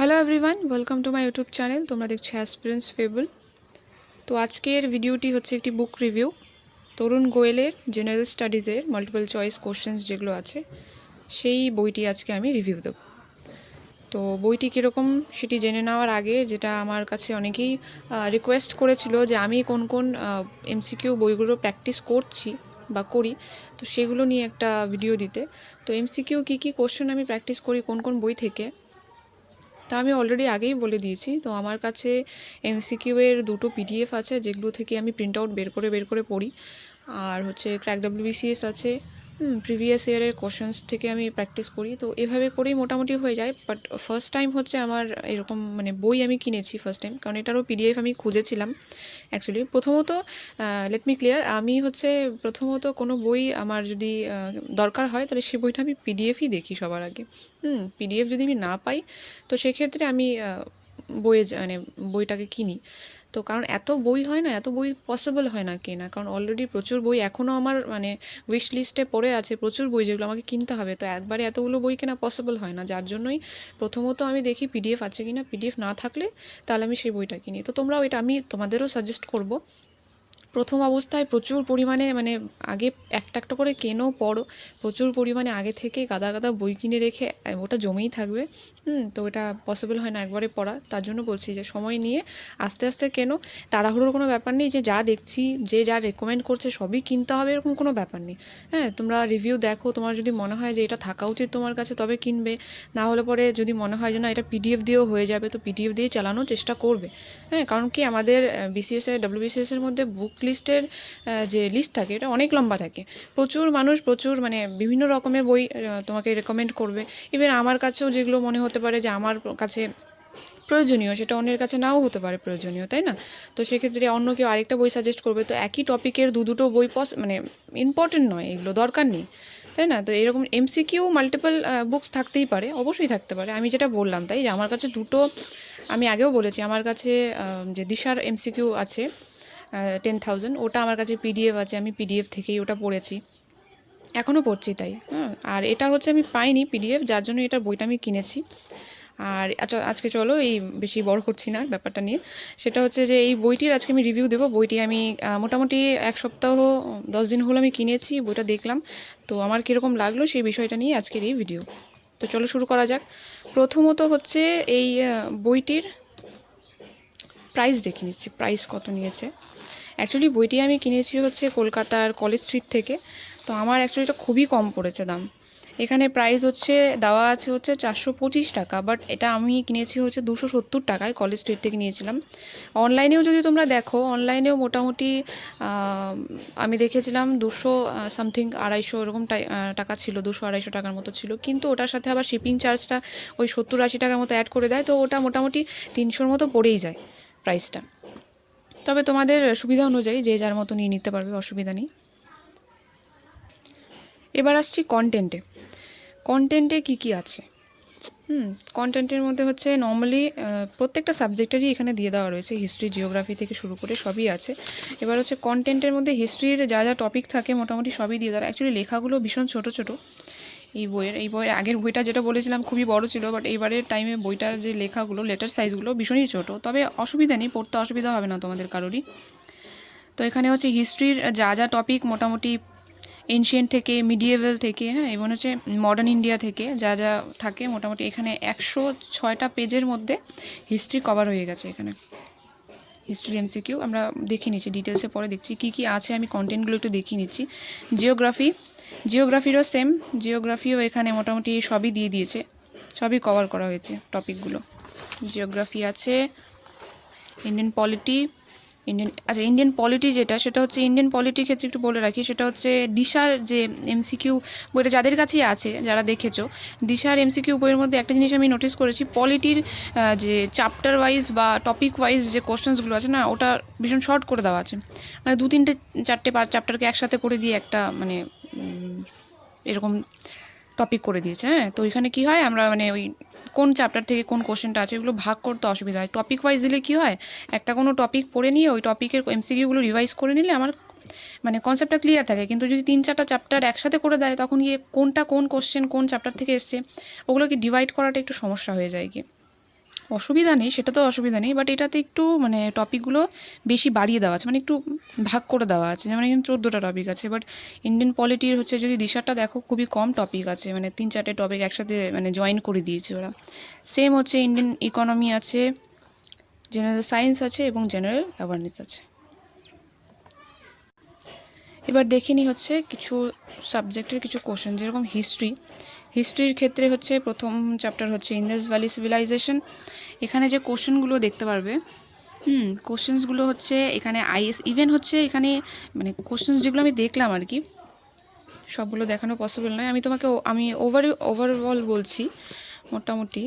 Hello everyone, welcome to my YouTube channel. তোমরা দেখছো aspirants fable. তো আজকের ভিডিওটি হচ্ছে একটি বুক রিভিউ। তরুণ গোয়েলের জেনারেল স্টাডিজের মাল্টিপল চয়েস কোশ্চেন্স যেগুলো আছে সেই বইটি আজকে আমি রিভিউ দেব। তো বইটি কীরকম সেটি জেনে নেওয়ার আগে, যেটা আমার কাছে অনেকেই রিকোয়েস্ট করেছিল যে আমি কোন কোন এমসিকিউ বইগুলো প্র্যাকটিস করছি বা করি, তো সেগুলো নিয়ে একটা ভিডিও দিতে। তো এমসিকিউ কী কী কোশ্চেন আমি প্র্যাকটিস করি কোন কোন বই থেকে, তা আমি অলরেডি আগেই বলে দিয়েছি। তো আমার কাছে এমসিকিউ এর দুটো পিডিএফ আছে, যেগুলো থেকে আমি প্রিন্ট আউট বের করে পড়ি। আর হচ্ছে ক্র্যাক ডাব্লিউবিসিএস আছে, প্রিভিয়াস ইয়ারের কোশ্চেন্স থেকে আমি প্র্যাকটিস করি। তো এভাবে করেই মোটামুটি হয়ে যায়। বাট ফার্স্ট টাইম হচ্ছে আমার এরকম বই আমি কিনেছি ফার্স্ট টাইম, কারণ এটারও পিডিএফ আমি খুঁজেছিলাম অ্যাকচুয়ালি। প্রথমত লেট মি ক্লিয়ার, আমি হচ্ছে প্রথমত কোনো বই আমার যদি দরকার হয়, তাহলে সেই বইটা আমি পিডিএফই দেখি সবার আগে। পিডিএফ যদি আমি না পাই, তো সেক্ষেত্রে আমি বইটাকে কিনি। তো কারণ এত বই হয় না, এত বই পসিবল হয় না কেনা, কারণ অলরেডি প্রচুর বই এখনও আমার উইশ লিস্টে পড়ে আছে, প্রচুর বই যেগুলো আমাকে কিনতে হবে। তো একবারে এতগুলো বই কেনা পসিবল হয় না, যার জন্যই প্রথমত আমি দেখি পিডিএফ আছে কিনা। পিডিএফ না থাকলে তাহলে আমি সেই বইটা কিনি। তো তোমরাও এটা, আমি তোমাদেরও সাজেস্ট করব, প্রথম অবস্থায় প্রচুর পরিমাণে আগে একটা একটা করে কেনো, পড়ো। প্রচুর পরিমাণে আগে থেকে গাদা গাদা বই কিনে রেখে ওটা জমেই থাকবে। তো এটা পসিবল হয় না একবারে পড়া। তার জন্য বলছি যে সময় নিয়ে আস্তে আস্তে কেনো। তাড়াহুড়োর কোনো ব্যাপার নেই যে যা দেখছি, যে যা রেকমেন্ড করছে সবই কিনতে হবে, এরকম কোনো ব্যাপার নেই। তোমরা রিভিউ দেখো, তোমার যদি মনে হয় যে এটা থাকা উচিত তোমার কাছে, তবে কিনবে। না হলে পরে যদি মনে হয় যে না, এটা পিডিএফ দিয়েও হয়ে যাবে, তো পিডিএফ দিয়ে চালানোর চেষ্টা করবে। কারণ কি, আমাদের বিসিএসের ডাব্লিউবিসিএসের মধ্যে বুক লিস্টের যে লিস্ট থাকে, এটা অনেক লম্বা থাকে। প্রচুর মানুষ প্রচুর বিভিন্ন রকমের বই তোমাকে রেকমেন্ড করবে। ইভেন আমার কাছেও যেগুলো মনে হতে পারে যে আমার কাছে প্রয়োজনীয়, সেটা অন্যের কাছে নাও হতে পারে প্রয়োজনীয়, তাই না? তো সেক্ষেত্রে অন্য কেউ আরেকটা বই সাজেস্ট করবে। তো একই টপিকের দুটো বই ইম্পর্টেন্ট নয়, এগুলো দরকার নেই, তাই না? তো এরকম এমসিকিউ মাল্টিপল বুকস থাকতেই পারে, অবশ্যই থাকতে পারে। আমি যেটা বললাম, তাই যে আমার কাছে দুটো, আমি আগেও বলেছি, আমার কাছে যে দিশার এমসিকিউ আছে 10,000, ওটা আমার কাছে পিডিএফ আছে। আমি পিডিএফ থেকেই ওটা পড়েছি, এখনও পড়ছি, তাই। আর এটা হচ্ছে আমি পাইনি পিডিএফ, যার জন্য এটা বইটা আমি কিনেছি। আর আচ্ছা, আজকে চলো এই বেশি বড় করছি না ব্যাপারটা নিয়ে। সেটা হচ্ছে যে এই বইটির আজকে আমি রিভিউ দেবো। বইটি আমি মোটামুটি 1 সপ্তাহ 10 দিন হলো আমি কিনেছি, বইটা দেখলাম। তো আমার কীরকম লাগলো সেই বিষয়টা নিয়ে আজকের এই ভিডিও। তো চলো শুরু করা যাক। প্রথমত হচ্ছে এই বইটির প্রাইস দেখে নিচ্ছি, প্রাইস কত নিয়েছে। অ্যাকচুয়ালি বইটি আমি কিনেছি হচ্ছে কলকাতার কলেজ স্ট্রিট থেকে। তো আমার অ্যাকচুয়ালি এটা খুবই কম পড়েছে দাম। এখানে প্রাইস হচ্ছে দেওয়া আছে হচ্ছে 425 টাকা, বাট এটা আমি কিনেছি হচ্ছে 270 টাকায়, কলেজ স্ট্রিট থেকে নিয়েছিলাম। অনলাইনেও যদি তোমরা দেখো, অনলাইনেও মোটামুটি আমি দেখেছিলাম 200 সামথিং, 250 এরকম টাকা ছিল, 200-250 টাকার মতো ছিল। কিন্তু ওটার সাথে আবার শিপিং চার্জটা ওই 70-80 টাকার মতো অ্যাড করে দেয়, তো ওটা মোটামুটি 300-র মতো পড়েই যায় প্রাইসটা। তবে তোমাদের সুবিধা অনুযায়ী যে যার মতো নিয়ে নিতে পারবে, অসুবিধা নেই। এবার আসছি কন্টেন্টে। কন্টেন্টে কী আছে? কন্টেন্টের মধ্যে হচ্ছে নর্মালি প্রত্যেকটা সাবজেক্টেরই এখানে দিয়ে দেওয়া রয়েছে, হিস্ট্রি, জিওগ্রাফি থেকে শুরু করে সবই আছে। এবার হচ্ছে কন্টেন্টের মধ্যে হিস্ট্রির যা যা টপিক থাকে মোটামুটি সবই দিয়ে দেওয়া। অ্যাকচুয়ালি লেখাগুলো ভীষণ ছোটো ছোটো। এই বইয়ের আগের বইটা যেটা বলেছিলাম খুবই বড় ছিল, বাট এইবারের টাইমে বইটার যে লেখাগুলো, লেটার সাইজগুলো ভীষণই ছোটো। তবে অসুবিধা নেই, পড়তে অসুবিধা হবে না তোমাদের কারোরই। তো এখানে হচ্ছে হিস্ট্রির যা যা টপিক, মোটামুটি এনশিয়েন্ট থেকে, মিডিয়েভেল থেকে, এবং হচ্ছে মডার্ন ইন্ডিয়া থেকে যা যা থাকে, মোটামুটি এখানে 106টা পেজের মধ্যে হিস্ট্রি কভার হয়ে গেছে। এখানে হিস্ট্রি এমসিকিউ আমরা দেখে নিচ্ছি ডিটেলসে, পরে দেখছি কী আছে। আমি কন্টেন্টগুলো একটু দেখিয়ে নিচ্ছি। জিওগ্রাফিরও সেম, জিওগ্রাফিও এখানে মোটামুটি সবই দিয়ে দিয়েছে, সবই কভার করা হয়েছে টপিকগুলো। জিওগ্রাফি আছে, ইন্ডিয়ান পলিটি যেটা, সেটা হচ্ছে ইন্ডিয়ান পলিটির ক্ষেত্রে একটু বলে রাখি, সেটা হচ্ছে দিশার যে এমসিকিউ বইটা যাদের কাছেই আছে, যারা দেখেছো, দিশার এমসিকিউ বইয়ের মধ্যে একটা জিনিস আমি নোটিস করেছি, পলিটির যে চ্যাপ্টার ওয়াইজ বা টপিক ওয়াইজ যে কোশ্চেন্সগুলো আছে না, ওটা ভীষণ শর্ট করে দেওয়া আছে। 2-3-4 চ্যাপ্টারকে একসাথে করে দিয়ে একটা এরকম টপিক করে দিয়েছে। তো এখানে কি হয়, আমরা ওই কোন চ্যাপ্টার থেকে কোন কোশ্চেনটা আছে এগুলো ভাগ করতে অসুবিধা হয়। টপিক ওয়াইজ দিলে কি হয়, একটা কোনো টপিক পড়ে নিয়ে ওই টপিকের এমসিকিউগুলো রিভাইজ করে নিলে আমার কনসেপ্টটা ক্লিয়ার থাকে। কিন্তু যদি 3-4টা চ্যাপ্টার একসাথে করে দেয়, তখন গিয়ে কোনটা কোন কোশ্চেন কোন চ্যাপ্টার থেকে এসছে, ওগুলোকে ডিভাইড করাটা একটু সমস্যা হয়ে যায় কি। অসুবিধা নেই, সেটা তো অসুবিধা নেই, বাট এটাতে একটু মানে টপিকগুলো বেশি বাড়িয়ে দেওয়া আছে, মানে একটু ভাগ করে দেওয়া আছে, যেমন এখানে 14টা টপিক আছে, বাট ইন্ডিয়ান পলিটির হচ্ছে যদি দিশাটা দেখো খুবই কম টপিক আছে, মানে 3-4টে টপিক একসাথে মানে জয়েন করে দিয়েছে ওরা। সেম হচ্ছে ইন্ডিয়ান ইকোনমি আছে, জেনারেল সায়েন্স আছে এবং জেনারেল অ্যাওয়ারনেস আছে। এবার দেখে নিই হচ্ছে কিছু সাবজেক্টের কিছু কোশ্চেন, যেরকম হিস্ট্রির ক্ষেত্রে হচ্ছে প্রথম চ্যাপ্টার হচ্ছে ইন্দাস ভ্যালি সিভিলাইজেশন। এখানে যে কোশ্চেনগুলো দেখতে পারবে, কোশ্চেন্সগুলো হচ্ছে এখানে ইভেন হচ্ছে এখানে মানে কোশ্চেন্স যেগুলো আমি দেখলাম আর কি, সবগুলো দেখানো পসিবল নয়, আমি ওভারঅল বলছি। মোটামুটি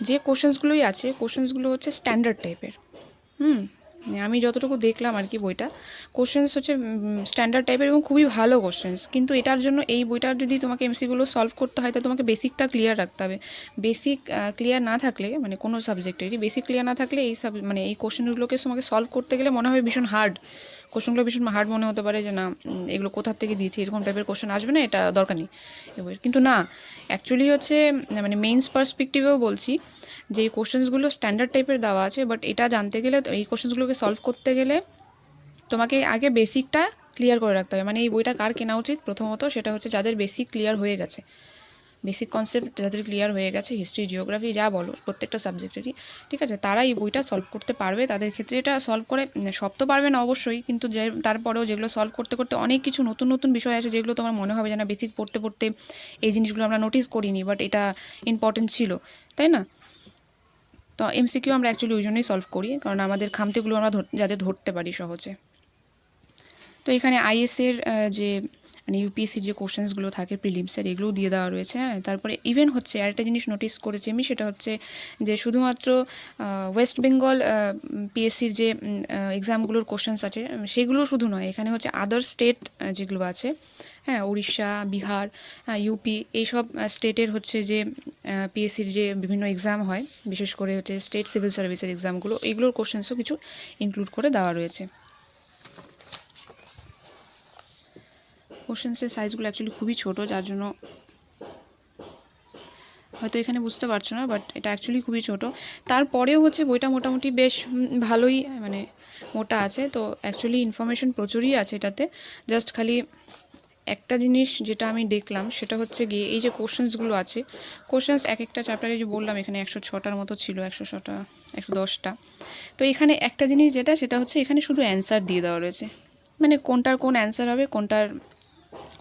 যে কোশ্চেন্সগুলোই আছে, কোশ্চেন্সগুলো হচ্ছে স্ট্যান্ডার্ড টাইপের। আমি যতটুকু দেখলাম আর কি বইটা, কোশ্চেন্স হচ্ছে স্ট্যান্ডার্ড টাইপের এবং খুবই ভালো কোশ্চেন্স। কিন্তু এটার জন্য এই বইটার যদি তোমাকে এমসিগুলো সলভ করতে হয়, তো তোমাকে বেসিকটা ক্লিয়ার রাখতে হবে। বেসিক ক্লিয়ার না থাকলে, মানে কোনো সাবজেক্টেরই বেসিক ক্লিয়ার না থাকলে মানে এই কোশ্চেনগুলোকে তোমাকে সলভ করতে গেলে মনে হবে ভীষণ হার্ড। কোশ্চেনগুলো ভীষণ হার্ড মনে হতে পারে, যে না এগুলো কোথার থেকে দিয়েছি, এরকম টাইপের কোশ্চেন আসবে না, এটা দরকার নেই এই বইয়ের। কিন্তু না, অ্যাকচুয়ালি হচ্ছে মানে মেইনস পার্সপেক্টিভেও বলছি যে এই কোশ্চেন্সগুলো স্ট্যান্ডার্ড টাইপের দেওয়া আছে, বাট এটা জানতে গেলে, এই কোশ্চেন্সগুলোকে সলভ করতে গেলে তোমাকে আগে বেসিকটা ক্লিয়ার করে রাখতে হবে। মানে এই বইটা কার কেনা উচিত প্রথমত, সেটা হচ্ছে যাদের বেসিক ক্লিয়ার হয়ে গেছে, বেসিক কনসেপ্ট যাদের ক্লিয়ার হয়ে গেছে, হিস্ট্রি জিওগ্রাফি যা বলো প্রত্যেকটা সাবজেক্টেরই, ঠিক আছে, তারা এই বইটা সলভ করতে পারবে। তাদের ক্ষেত্রে এটা সলভ করে, সব তো পারবে না অবশ্যই, কিন্তু তারপরেও যেগুলো সলভ করতে করতে অনেক কিছু নতুন নতুন বিষয় আছে, যেগুলো তোমার মনে হবে যে না বেসিক পড়তে পড়তে এই জিনিসগুলো আমরা নোটিস করিনি, বাট এটা ইম্পর্টেন্ট ছিল, তাই না? তো এমসিকিউ আমরা অ্যাকচুয়ালি ওই জন্যই সলভ করি, কারণ আমাদের খামতিগুলো আমরা যাতে ধরতে পারি সহজে। তো এখানে আইএসের যে মানে ইউপিএসসির যে কোশ্চেন্সগুলো থাকে প্রিলিমসের, এগুলোও দিয়ে দেওয়া রয়েছে। হ্যাঁ, তারপরে ইভেন হচ্ছে আরেকটা জিনিস নোটিস করেছি আমি, সেটা হচ্ছে যে শুধুমাত্র ওয়েস্ট বেঙ্গল পিএসসির যে এক্সামগুলোর কোশ্চেন্স আছে সেগুলো শুধু নয়, এখানে হচ্ছে আদার স্টেট যেগুলো আছে, হ্যাঁ, উড়িষ্যা, বিহার, ইউপি, এইসব স্টেটের হচ্ছে যে পিএসসির যে বিভিন্ন এক্সাম হয়, বিশেষ করে হচ্ছে স্টেট সিভিল সার্ভিসের এক্সামগুলো, এগুলোর কোশ্চেন্সও কিছু ইনক্লুড করে দেওয়া রয়েছে। কোশ্চেন্সের সাইজগুলো অ্যাকচুয়ালি খুবই ছোটো, যার জন্য হয়তো এখানে বুঝতে পারছো না, বাট এটা অ্যাকচুয়ালি খুবই ছোটো। তারপরেও হচ্ছে বইটা মোটামুটি বেশ ভালোই মানে মোটা আছে, তো অ্যাকচুয়ালি ইনফরমেশন প্রচুরই আছে এটাতে। জাস্ট খালি একটা জিনিস যেটা আমি দেখলাম, সেটা হচ্ছে গিয়ে এই যে কোশ্চেন্সগুলো আছে, কোশ্চেন্স এক একটা চ্যাপ্টারে যে বললাম এখানে 106টার মতো ছিল, 106টা 110টা। তো এখানে একটা জিনিস সেটা হচ্ছে এখানে শুধু অ্যান্সার দিয়ে দেওয়া রয়েছে, মানে কোনটার কোন অ্যান্সার হবে, কোনটার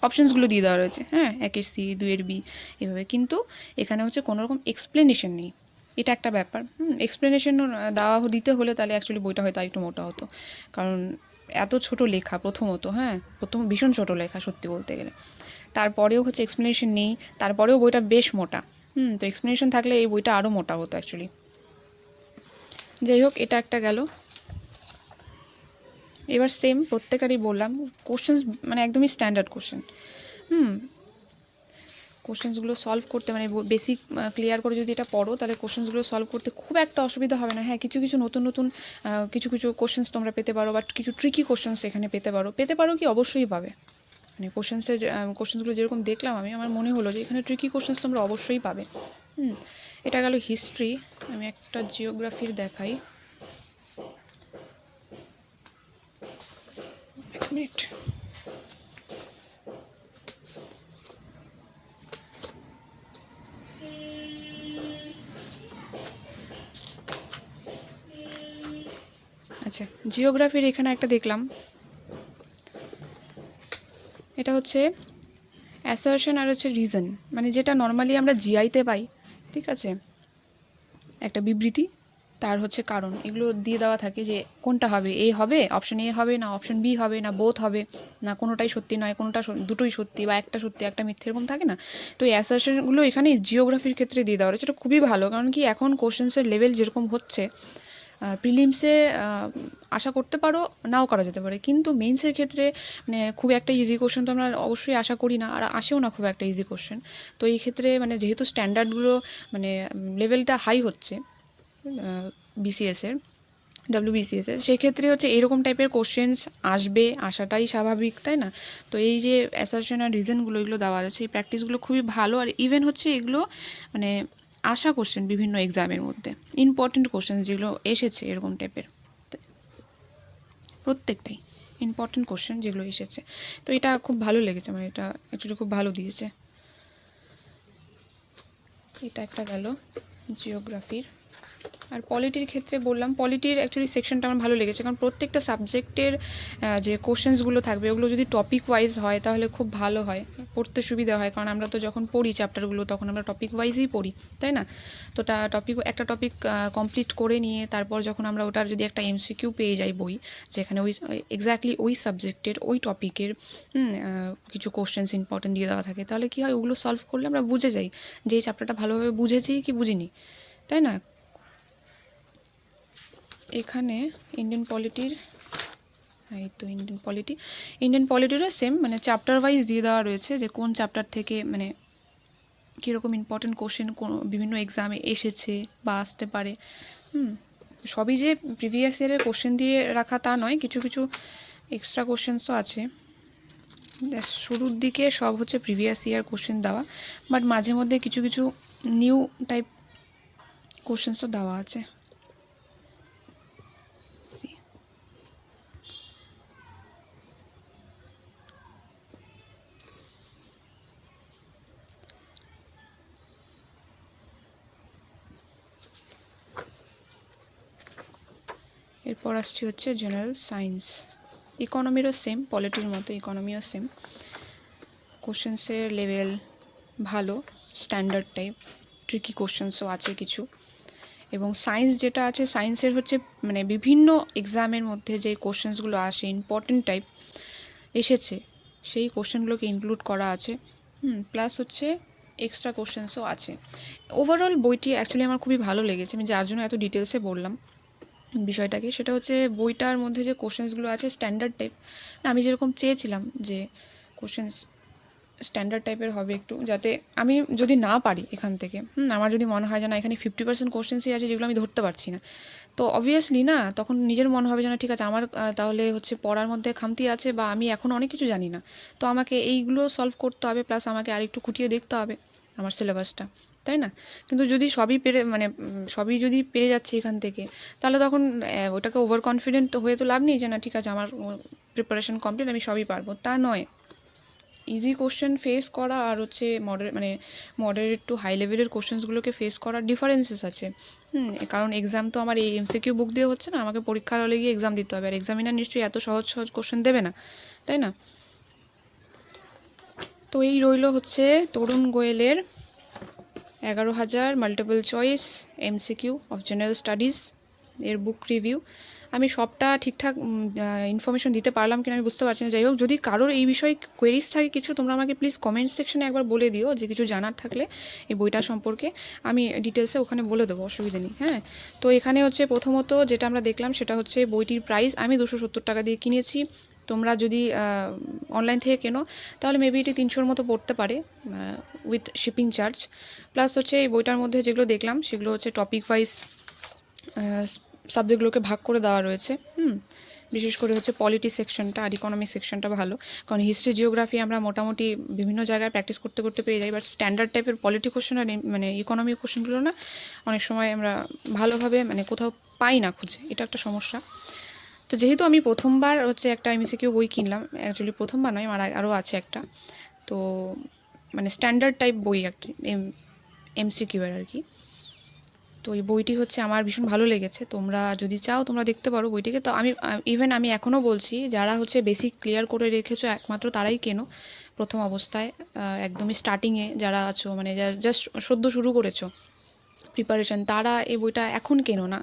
অপশানসগুলো দিয়ে দেওয়া রয়েছে, হ্যাঁ, 1-এর সি, 2-এর বি, এভাবে। কিন্তু এখানে হচ্ছে কোনো রকম এক্সপ্লেনেশন নেই, এটা একটা ব্যাপার। এক্সপ্লেনেশন দিতে হলে তাহলে অ্যাকচুয়ালি বইটা হয়তো একটু মোটা হতো, কারণ এত ছোট লেখা প্রথমত, হ্যাঁ, ভীষণ ছোট লেখা সত্যি বলতে গেলে। তারপরেও হচ্ছে এক্সপ্লেনেশন নেই, তারপরেও বইটা বেশ মোটা। তো এক্সপ্লেনেশন থাকলে এই বইটা আরও মোটা হতো অ্যাকচুয়ালি। যাই হোক, এটা একটা গেল। এবার সেম প্রত্যেকেরই বললাম কোশ্চেন্স মানে একদমই স্ট্যান্ডার্ড কোশ্চেন। কোশ্চেন্সগুলো সলভ করতে মানে বেসিক ক্লিয়ার করে যদি এটা পড়ো, তাহলে কোশ্চেন্সগুলো সলভ করতে খুব একটা অসুবিধা হবে না। হ্যাঁ, কিছু কিছু নতুন নতুন কিছু কোশ্চেন্স তোমরা পেতে পারো, বাট কিছু ট্রিকি কোশ্চেন্স এখানে পেতে পারো কি অবশ্যই পাবে। মানে কোশ্চেন্সগুলো যেরকম দেখলাম আমার মনে হলো যে এখানে ট্রিকি কোশ্চেন্স তোমরা অবশ্যই পাবে। এটা গেল হিস্ট্রি। আমি একটা জিওগ্রাফির দেখাই, এক মিনিট। আচ্ছা, জিওগ্রাফির এখানে একটা দেখলাম, এটা হচ্ছে অ্যাসারশন আর হচ্ছে রিজন, মানে যেটা নর্মালি আমরা জিআইতে পাই, ঠিক আছে, একটা বিবৃতি, তার হচ্ছে কারণ, এগুলো দিয়ে দেওয়া থাকে যে কোনটা হবে, অপশন এ হবে না অপশন বি হবে না বোথ হবে না, কোনোটাই সত্যি নয়, কোনোটা দুটোই সত্যি, বা একটা সত্যি একটা মিথ্যে, এরকম থাকে না। তো এই অ্যাসারশনগুলো এখানে জিওগ্রাফির ক্ষেত্রে দিয়ে দেওয়া রয়েছে, এটা খুবই ভালো। কারণ কি, এখন কোশ্চেন্সের লেভেল যেরকম হচ্ছে, প্রিলিমসে আশা করতে পারো, নাও করা যেতে পারে, কিন্তু মেইনসের ক্ষেত্রে মানে খুব একটা ইজি কোশ্চেন তো আমরা অবশ্যই আশা করি না, আর আসেও না খুব একটা ইজি কোশ্চেন। তো এই ক্ষেত্রে মানে যেহেতু স্ট্যান্ডার্ডগুলো মানে লেভেলটা হাই হচ্ছে বিসিএসের, WBCS-এর, সেক্ষেত্রে হচ্ছে এরকম টাইপের কোশ্চেন্স আসাটাই স্বাভাবিক, তাই না? তো এই যে অ্যাসারশন আর রিজনগুলো এগুলো দেওয়া আছে, এই প্র্যাকটিসগুলো খুবই ভালো। আর ইভেন হচ্ছে এগুলো মানে আসা কোশ্চেন বিভিন্ন এক্সামের মধ্যে ইম্পর্টেন্ট কোশ্চেন যেগুলো এসেছে এরকম টাইপের, প্রত্যেকটাই ইম্পর্টেন্ট কোশ্চেন যেগুলো এসেছে। তো এটা খুব ভালো লেগেছে আমার, এটা অ্যাকচুয়ালি খুব ভালো দিয়েছে। এটা একটা গেল জিওগ্রাফির। আর পলিটির ক্ষেত্রে বললাম, পলিটির অ্যাকচুয়ালি সেকশনটা আমার ভালো লেগেছে, কারণ প্রত্যেকটা সাবজেক্টের যে কোশ্চেন্সগুলো থাকবে ওগুলো যদি টপিক ওয়াইজ হয় তাহলে খুব ভালো হয়, পড়তে সুবিধা হয়। কারণ আমরা তো যখন পড়ি চ্যাপ্টারগুলো তখন আমরা টপিক ওয়াইজই পড়ি, তাই না? তো একটা টপিক কমপ্লিট করে নিয়ে তারপর যখন আমরা ওটার যদি একটা এমসিকিউ পেয়ে যাই বই, যেখানে ওই এক্স্যাক্টলি ওই সাবজেক্টের ওই টপিকের কিছু কোশ্চেন্স ইম্পর্টেন্ট দিয়ে দেওয়া থাকে, তাহলে কী হয়, ওগুলো সলভ করলে আমরা বুঝে যাই যে এই চ্যাপ্টারটা ভালোভাবে বুঝেছি কি বুঝিনি, তাই না? এখানে ইন্ডিয়ান পলিটির, এই তো ইন্ডিয়ান পলিটিরও সেম, মানে চ্যাপ্টার ওয়াইজ দিয়ে দেওয়া রয়েছে যে কোন চ্যাপ্টার থেকে মানে কীরকম ইম্পর্টেন্ট কোশ্চেন কোন বিভিন্ন এক্সামে এসেছে বা আসতে পারে। সবই যে প্রিভিয়াস ইয়ারের কোশ্চেন দিয়ে রাখা তা নয়, কিছু কিছু এক্সট্রা কোশ্চেন্সও আছে। শুরুর দিকে সব হচ্ছে প্রিভিয়াস ইয়ার কোশ্চেন দেওয়া, বাট মাঝে মধ্যে কিছু কিছু নিউ টাইপ কোশ্চেন্সও দেওয়া আছে। এরপর আসছি হচ্ছে জেনারেল সায়েন্স। ইকোনমিরও সেম, পলিটির মতো ইকোনমিও সেম, কোশ্চেন্সের লেভেল ভালো, স্ট্যান্ডার্ড টাইপ, ট্রিকি কোশ্চেন্সও আছে কিছু। এবং সায়েন্স যেটা আছে, সায়েন্সের হচ্ছে মানে বিভিন্ন এক্সামের মধ্যে যে কোশ্চেন্সগুলো আসে ইম্পর্টেন্ট টাইপ এসেছে সেই কোশ্চেনগুলোকে ইনক্লুড করা আছে, প্লাস হচ্ছে এক্সট্রা কোশ্চেন্সও আছে। ওভারঅল বইটি অ্যাকচুয়ালি আমার খুবই ভালো লেগেছে, আমি যার জন্য এত ডিটেলসে বললাম বিষয়টাকে, সেটা হচ্ছে বইটার মধ্যে যে কোশ্চেন্সগুলো আছে স্ট্যান্ডার্ড টাইপ। আমি যেরকম চেয়েছিলাম যে কোশ্চেন্স স্ট্যান্ডার্ড টাইপের হবে একটু, যাতে আমি যদি না পারি এখান থেকে, আমার যদি মনে হয় যে না এখানে 50% কোশ্চেন্সই আছে যেগুলো আমি ধরতে পারছি না, তো অবভিয়াসলি না তখন নিজের মনে হবে যে না ঠিক আছে আমার তাহলে হচ্ছে পড়ার মধ্যে খামতি আছে বা আমি এখন অনেক কিছু জানি না, তো আমাকে এইগুলো সলভ করতে হবে, প্লাস আমাকে আরেকটু খুঁটিয়ে দেখতে হবে আমার সিলেবাসটা, তাই না? কিন্তু যদি সবই যদি পেরে যাচ্ছি এখান থেকে, তাহলে তখন ওটাকে ওভার কনফিডেন্ট হয়ে তো লাভ নেই যে না ঠিক আছে আমার প্রিপারেশন কমপ্লিট, আমি সবই পারবো, তা নয়। ইজি কোশ্চেন ফেস করা আর হচ্ছে মডারেট টু হাই লেভেলের কোশ্চেন্সগুলোকে ফেস করার ডিফারেন্সেস আছে। কারণ এক্সাম তো আমার এই এমসিকিউ বুক দিয়ে হচ্ছে না, আমাকে পরীক্ষার হলে গিয়ে এক্সাম দিতে হবে, আর এক্সামিনার নিশ্চয়ই এত সহজ সহজ কোশ্চেন দেবে না, তাই না? তো এই রইল হচ্ছে তরুণ গোয়েলের 11,000 multiple choice MCQ of general studies এর বুক রিভিউ। আমি সবটা ঠিকঠাক ইনফরমেশন দিতে পারলাম কিনা আমি বুঝতে পারছি না। যাই হোক, যদি কারোর এই বিষয়ে কোয়েরিজ থাকে কিছু, তোমরা আমাকে প্লিজ কমেন্ট সেকশনে একবার বলে দিও যে কিছু জানার থাকলে এই বইটা সম্পর্কে, আমি ডিটেলসে ওখানে বলে দেবো, অসুবিধা নেই। হ্যাঁ, তো এখানে হচ্ছে প্রথমত যেটা আমরা দেখলাম সেটা হচ্ছে বইটির প্রাইস আমি 270 টাকা দিয়ে কিনেছি। তোমরা যদি অনলাইন থেকে কেনো তাহলে মেবি এটি 300-র মতো পড়তে পারে উইথ শিপিং চার্জ। প্লাস হচ্ছে এই বইটার মধ্যে যেগুলো দেখলাম সেগুলো হচ্ছে টপিক ওয়াইজ সাবজেক্টগুলোকে ভাগ করে দেওয়া রয়েছে। বিশেষ করে হচ্ছে পলিটি সেকশনটা আর ইকোনমি সেকশনটা ভালো, কারণ হিস্ট্রি জিওগ্রাফি আমরা মোটামুটি বিভিন্ন জায়গায় প্র্যাকটিস করতে করতে পেয়ে যাই, বাট স্ট্যান্ডার্ড টাইপের পলিটি কোশ্চেন আর মানে ইকোনমি কোশ্চেনগুলো না অনেক সময় আমরা ভালোভাবে মানে কোথাও পাই না খুঁজে, এটা একটা সমস্যা। তো যেহেতু আমি প্রথমবার হচ্ছে একটা এমসিকিউ বই কিনলাম, অ্যাকচুয়ালি প্রথমবার নয়, আমার আরও আছে একটা, তো মানে স্ট্যান্ডার্ড টাইপ বই একটা এমসিকিউ এর আর কি। তো এই বইটি হচ্ছে আমার ভীষণ ভালো লেগেছে, তোমরা যদি চাও তোমরা দেখতে পারো বইটিকে। তো আমি এখনও বলছি যারা হচ্ছে বেসিক ক্লিয়ার করে রেখেছো একমাত্র তারাই কেনো প্রথম অবস্থায়, একদমই স্টার্টিংয়ে যারা আছো, মানে জাস্ট সদ্য শুরু করেছো প্রিপারেশান, তারা এই বইটা এখন কেনো না,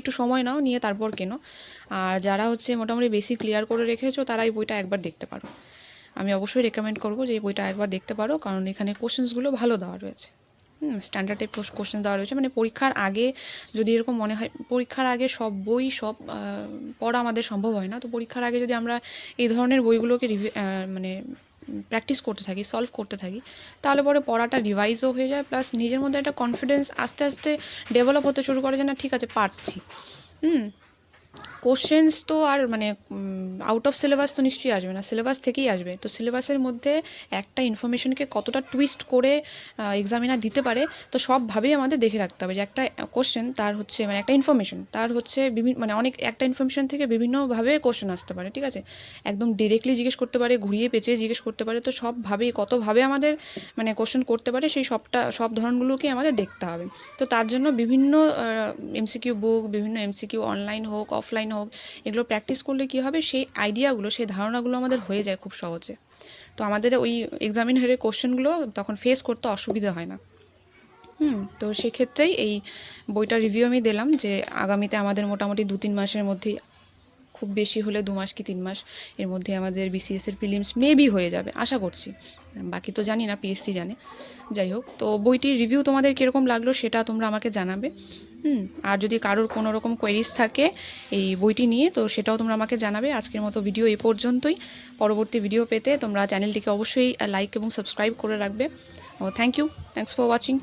একটু সময় নাও নিয়ে তারপর কেনো। আর যারা হচ্ছে মোটামুটি বেসিক ক্লিয়ার করে রেখেছো তারা এই বইটা একবার দেখতে পারো। আমি অবশ্যই রেকমেন্ড করবো যে এই বইটা একবার দেখতে পারো, কারণ এখানে কোশ্চেন্সগুলো ভালো দেওয়া রয়েছে, স্ট্যান্ডার্ড টাইপ কোশ্চেন দেওয়া রয়েছে। মানে পরীক্ষার আগে যদি এরকম মনে হয়, পরীক্ষার আগে সব বই পড়া আমাদের সম্ভব হয় না, তো পরীক্ষার আগে যদি আমরা এই ধরনের বইগুলোকে মানে প্র্যাকটিস করতে থাকি, সলভ করতে থাকি, তাহলে পরে পড়াটা রিভাইজও হয়ে যায়, প্লাস নিজের মধ্যে একটা কনফিডেন্স আস্তে আস্তে ডেভেলপ হতে শুরু করে যে না ঠিক আছে পারছি। কোশ্চেন্স তো আর মানে আউট অফ সিলেবাস তো নিশ্চয়ই আসবে না, সিলেবাস থেকেই আসবে। তো সিলেবাসের মধ্যে একটা ইনফরমেশনকে কতটা টুইস্ট করে এক্সামিনার দিতে পারে, তো সবভাবেই আমাদের দেখে রাখতে হবে যে একটা কোশ্চেন তার হচ্ছে মানে একটা ইনফরমেশন তার হচ্ছে বিভিন্ন মানে অনেক একটা ইনফরমেশন থেকে বিভিন্নভাবে কোশ্চেন আসতে পারে, ঠিক আছে। একদম ডিরেক্টলি জিজ্ঞেস করতে পারে, ঘুরিয়ে পেঁচিয়ে জিজ্ঞেস করতে পারে, তো সবভাবেই কতভাবে আমাদের মানে কোশ্চেন করতে পারে সেই সব ধরনগুলোকে আমাদের দেখতে হবে। তো তার জন্য বিভিন্ন এমসিকিউ বুক, বিভিন্ন এমসিকিউ অনলাইন হোক অফলাইন হোক, এগুলো প্র্যাকটিস করলে কী হবে, সেই আইডিয়াগুলো সেই ধারণাগুলো আমাদের হয়ে যায় খুব সহজে। তো আমাদের ওই এক্সামিনারের কোশ্চেনগুলো তখন ফেস করতে অসুবিধা হয় না। তো সেক্ষেত্রেই এই বইটার রিভিউ আমি দিলাম যে আগামীতে আমাদের মোটামুটি 2-3 মাসের মধ্যেই, খুব বেশি হলে 2 মাস কি 3 মাস এর মধ্যে আমাদের বিসিএসের প্রিলিমস মেবি হয়ে যাবে আশা করছি, বাকি তো জানি না, পিএসসি জানে। যাই হোক, তো বইটির রিভিউ তোমাদের কীরকম লাগলো সেটা তোমরা আমাকে জানাবে। আর যদি কারোর কোনো রকম কোয়েরিজ থাকে এই বইটি নিয়ে, তো সেটাও তোমরা আমাকে জানাবে। আজকের মতো ভিডিও এই পর্যন্তই। পরবর্তী ভিডিও পেতে তোমরা চ্যানেলটিকে অবশ্যই লাইক এবং সাবস্ক্রাইব করে রাখবে। ও thank you, thanks for watching.